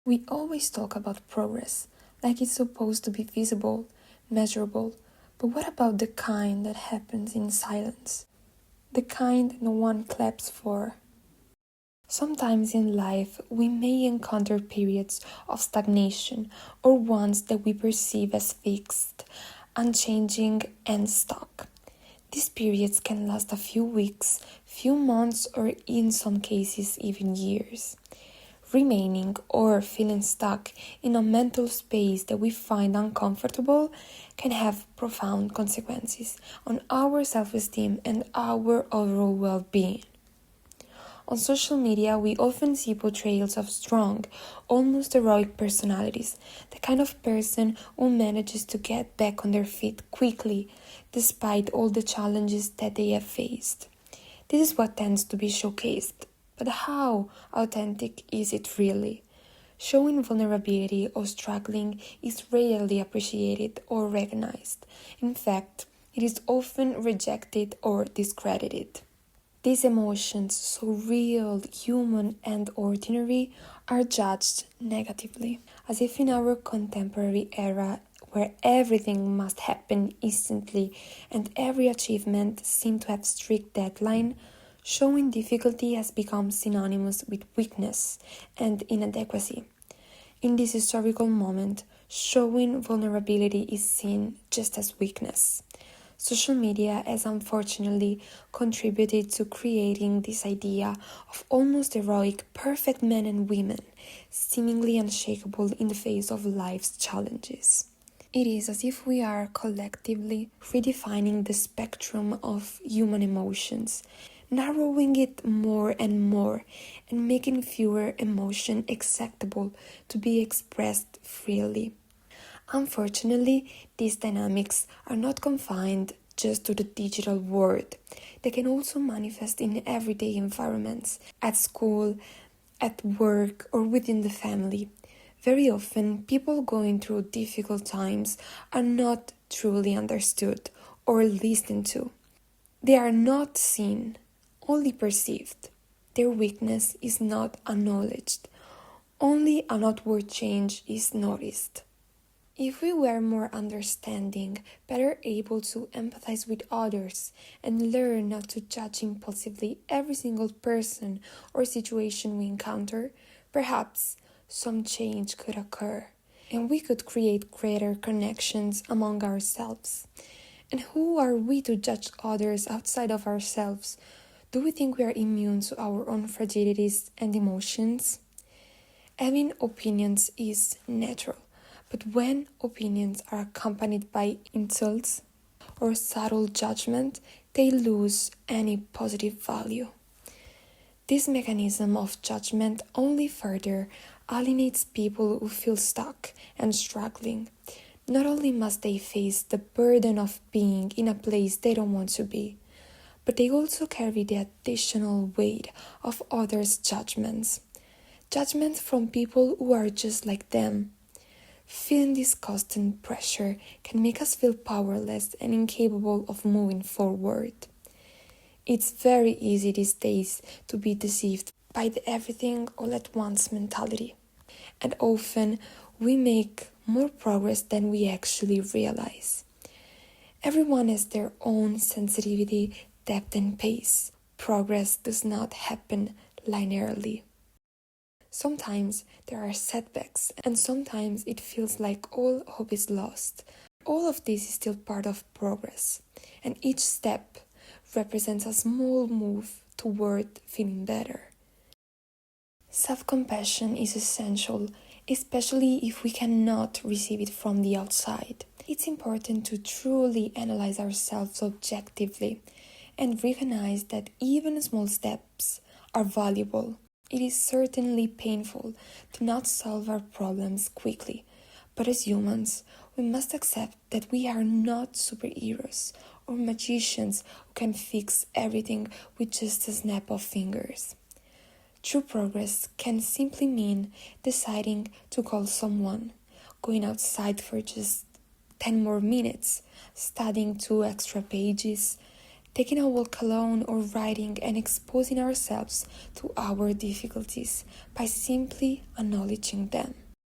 We always talk about progress, like it's supposed to be visible, measurable, but what about the kind that happens in silence? The kind no one claps for? Sometimes in life, we may encounter periods of stagnation or ones that we perceive as fixed, unchanging, and stuck. These periods can last a few weeks, few months, or in some cases, even years. Remaining or feeling stuck in a mental space that we find uncomfortable can have profound consequences on our self-esteem and our overall well-being. On social media, we often see portrayals of strong, almost heroic personalities, the kind of person who manages to get back on their feet quickly, despite all the challenges that they have faced. This is what tends to be showcased. But how authentic is it really? Showing vulnerability or struggling is rarely appreciated or recognized. In fact, it is often rejected or discredited. These emotions, so real, human, and ordinary, are judged negatively, as if in our contemporary era, where everything must happen instantly and every achievement seems to have strict deadline, showing difficulty has become synonymous with weakness and inadequacy. In this historical moment, showing vulnerability is seen just as weakness. Social media has unfortunately contributed to creating this idea of almost heroic, perfect men and women, seemingly unshakable in the face of life's challenges. It is as if we are collectively redefining the spectrum of human emotions, narrowing it more and more, and making fewer emotions acceptable to be expressed freely. Unfortunately, these dynamics are not confined just to the digital world. They can also manifest in everyday environments, at school, at work, or within the family. Very often, people going through difficult times are not truly understood or listened to. They are not seen, only perceived. Their weakness is not acknowledged. Only an outward change is noticed. If we were more understanding, better able to empathize with others, and learn not to judge impulsively every single person or situation we encounter, perhaps some change could occur, and we could create greater connections among ourselves. And who are we to judge others outside of ourselves? Do we think we are immune to our own fragilities and emotions? Having opinions is natural, but when opinions are accompanied by insults or subtle judgment, they lose any positive value. This mechanism of judgment only further alienates people who feel stuck and struggling. Not only must they face the burden of being in a place they don't want to be, but they also carry the additional weight of others' judgments. Judgments from people who are just like them. Feeling this constant pressure can make us feel powerless and incapable of moving forward. It's very easy these days to be deceived by the everything all at once mentality. And often we make more progress than we actually realize. Everyone has their own sensitivity, depth, and pace. Progress does not happen linearly. Sometimes there are setbacks, and sometimes it feels like all hope is lost. All of this is still part of progress, and each step represents a small move toward feeling better. Self-compassion is essential, especially if we cannot receive it from the outside. It's important to truly analyze ourselves objectively and recognize that even small steps are valuable. It is certainly painful to not solve our problems quickly, but as humans, we must accept that we are not superheroes or magicians who can fix everything with just a snap of fingers. True progress can simply mean deciding to call someone, going outside for just 10 more minutes, studying 2 extra pages, taking a walk alone or writing and exposing ourselves to our difficulties by simply acknowledging them.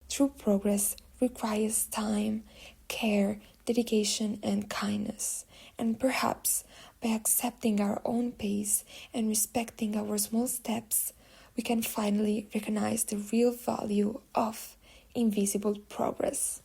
True progress requires time, care, dedication, and kindness. And perhaps by accepting our own pace and respecting our small steps, we can finally recognize the real value of invisible progress.